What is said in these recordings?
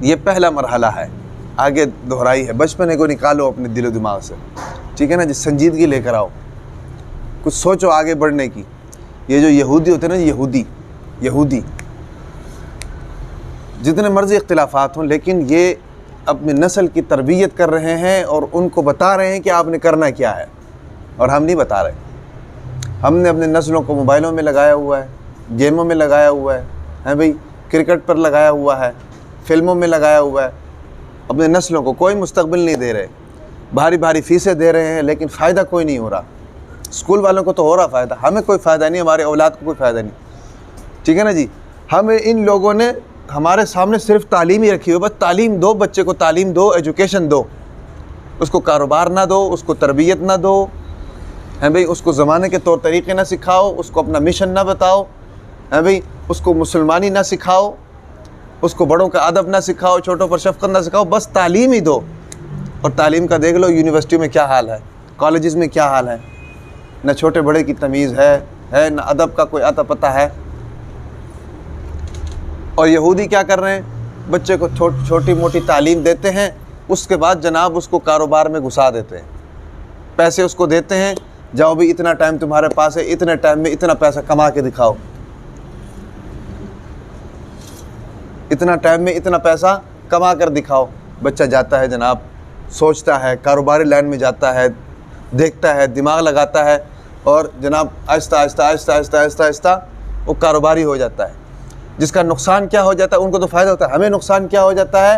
یہ پہلا مرحلہ ہے، آگے دہرائی ہے۔ بچپنے کو نکالو اپنے دل و دماغ سے، ٹھیک ہے نا جی، سنجیدگی لے کر آؤ، کچھ سوچو آگے بڑھنے کی۔ یہ جو یہودی ہوتے ہیں نا، یہودی جتنے مرضی اختلافات ہوں، لیکن یہ اپنی نسل کی تربیت کر رہے ہیں اور ان کو بتا رہے ہیں کہ آپ نے کرنا کیا ہے، اور ہم نہیں بتا رہے۔ ہم نے اپنے نسلوں کو موبائلوں میں لگایا ہوا ہے، گیموں میں لگایا ہوا ہے بھئی، کرکٹ پر لگایا ہوا ہے، فلموں میں لگایا ہوا ہے۔ اپنے نسلوں کو کوئی مستقبل نہیں دے رہے، بھاری بھاری فیسیں دے رہے ہیں لیکن فائدہ کوئی نہیں ہو رہا۔ اسکول والوں کو تو ہو رہا فائدہ، ہمیں کوئی فائدہ نہیں، ہمارے اولاد کو کوئی فائدہ نہیں، ٹھیک ہے نا جی۔ ہمیں ان لوگوں نے ہمارے سامنے صرف تعلیم ہی رکھی ہو، بس تعلیم دو، بچے کو تعلیم دو، ایجوکیشن دو، اس کو کاروبار نہ دو، اس کو تربیت نہ دو، بھئی، اس کو زمانے کے طور طریقے نہ سکھاؤ، اس کو اپنا مشن نہ بتاؤ، بھئی، اس کو مسلمانی نہ سکھاؤ، اس کو بڑوں کا ادب نہ سکھاؤ، چھوٹوں پر شفقت نہ سکھاؤ، بس تعلیم ہی دو۔ اور تعلیم کا دیکھ لو یونیورسٹیوں میں کیا حال ہے، کالجز میں کیا حال ہے، نہ چھوٹے بڑے کی تمیز ہے نہ ادب کا کوئی اتا پتہ ہے۔ اور یہودی کیا کر رہے ہیں، بچے کو چھوٹی موٹی تعلیم دیتے ہیں، اس کے بعد جناب اس کو کاروبار میں گھسا دیتے ہیں، پیسے اس کو دیتے ہیں، جاؤ بھی اتنا ٹائم تمہارے پاس ہے، اتنے ٹائم میں اتنا پیسہ کما کے دکھاؤ، اتنا ٹائم میں اتنا پیسہ کما کر دکھاؤ۔ بچہ جاتا ہے جناب، سوچتا ہے، کاروباری لائن میں جاتا ہے، دیکھتا ہے، دماغ لگاتا ہے، اور جناب آہستہ آہستہ آہستہ آہستہ آہستہ آہستہ وہ کاروباری ہو جاتا ہے۔ جس کا نقصان کیا ہو جاتا ہے، ان کو تو فائدہ ہوتا ہے، ہمیں نقصان کیا ہو جاتا ہے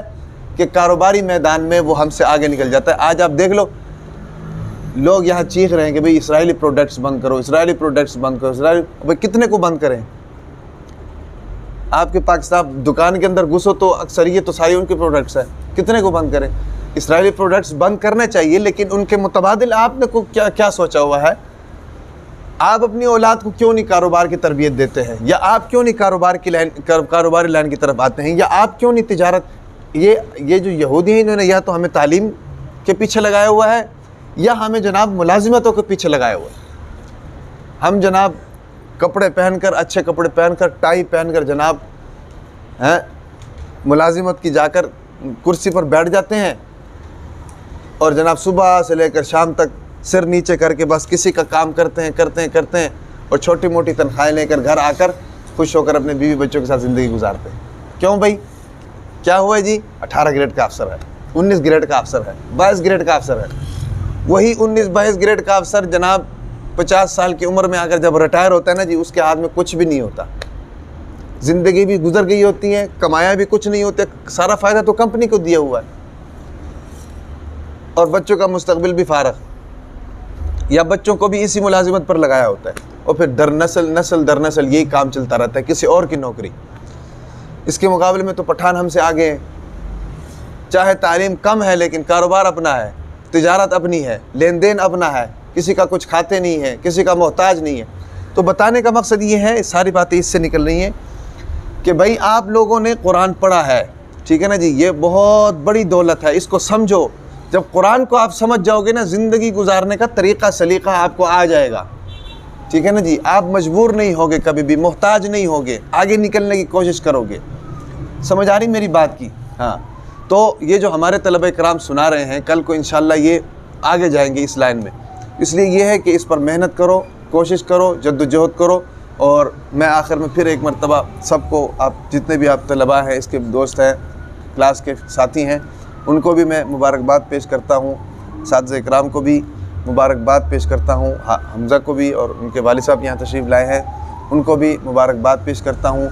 کہ کاروباری میدان میں وہ ہم سے آگے نکل جاتا ہے۔ آج آپ دیکھ لو، لوگ یہاں چیخ رہے ہیں کہ بھئی اسرائیلی پروڈکٹس بند کرو، اسرائیلی پروڈکٹس بند کرو، بھئی کتنے کو بند کریں؟ آپ کے پاکستان دکان کے اندر گھسو تو اکثریت تو ساری ان کے پروڈکٹس ہیں، کتنے کو بند کریں؟ اسرائیلی پروڈکٹس بند کرنے چاہیے، لیکن ان کے متبادل آپ نے کیا سوچا ہوا ہے؟ آپ اپنی اولاد کو کیوں نہیں کاروبار کی تربیت دیتے ہیں، یا آپ کیوں نہیں کاروباری لائن کی طرف آتے ہیں، یا آپ کیوں نہیں تجارت؟ یہ جو یہودی ہیں، انہوں نے یا تو ہمیں تعلیم کے پیچھے لگایا ہوا ہے، یا ہمیں جناب ملازمتوں کے پیچھے لگایا ہوا ہے۔ ہم جناب کپڑے پہن کر، اچھے کپڑے پہن کر، ٹائی پہن کر جناب ملازمت کی جا کر کرسی پر بیٹھ جاتے ہیں، اور جناب صبح سے لے کر شام تک سر نیچے کر کے بس کسی کا کام کرتے ہیں، اور چھوٹی موٹی تنخواہیں لے کر گھر آ کر خوش ہو کر اپنے بیوی بچوں کے ساتھ زندگی گزارتے ہیں۔ کیوں بھائی؟ کیا ہوا ہے جی؟ 18 گریڈ کا افسر ہے، 19 گریڈ کا افسر ہے، 22 گریڈ کا افسر ہے۔ وہی 19-22 گریڈ کا افسر جناب 50 سال کی عمر میں آ کر جب ریٹائر ہوتا ہے نا جی، اس کے ہاتھ میں کچھ بھی نہیں ہوتا، زندگی بھی گزر گئی ہوتی ہے، کمایا بھی کچھ نہیں ہوتا، سارا فائدہ تو کمپنی کو دیا ہوا ہے، اور بچوں کا مستقبل بھی فارغ، یا بچوں کو بھی اسی ملازمت پر لگایا ہوتا ہے، اور پھر نسل در نسل یہی کام چلتا رہتا ہے، کسی اور کی نوکری۔ اس کے مقابلے میں تو پٹھان ہم سے آگے ہیں، چاہے تعلیم کم ہے لیکن کاروبار اپنا ہے، تجارت اپنی ہے، لین دین اپنا ہے، کسی کا کچھ کھاتے نہیں ہے، کسی کا محتاج نہیں ہے۔ تو بتانے کا مقصد یہ ہے، ساری باتیں اس سے نکل رہی ہیں کہ بھائی آپ لوگوں نے قرآن پڑھا ہے، ٹھیک ہے نا جی، یہ بہت بڑی دولت ہے، اس کو سمجھو۔ جب قرآن کو آپ سمجھ جاؤ گے نا، زندگی گزارنے کا طریقہ سلیقہ آپ کو آ جائے گا، ٹھیک ہے نا جی۔ آپ مجبور نہیں ہوگے، کبھی بھی محتاج نہیں ہوگے، آگے نکلنے کی کوشش کرو گے۔ سمجھ آ رہی میری بات کی؟ ہاں، تو یہ جو ہمارے طلبہ کرام سنا رہے ہیں، کل کو انشاءاللہ یہ آگے جائیں گے اس لائن میں۔ اس لیے یہ ہے کہ اس پر محنت کرو، کوشش کرو، جد و جہد کرو۔ اور میں آخر میں پھر ایک مرتبہ سب کو، آپ جتنے بھی آپ طلباء ہیں، اس کے دوست ہیں، کلاس کے ساتھی ہیں، ان کو بھی میں مبارکباد پیش کرتا ہوں، اساتذہ اکرام کو بھی مبارکباد پیش کرتا ہوں، حمزہ کو بھی، اور ان کے والد صاحب یہاں تشریف لائے ہیں، ان کو بھی مبارکباد پیش کرتا ہوں۔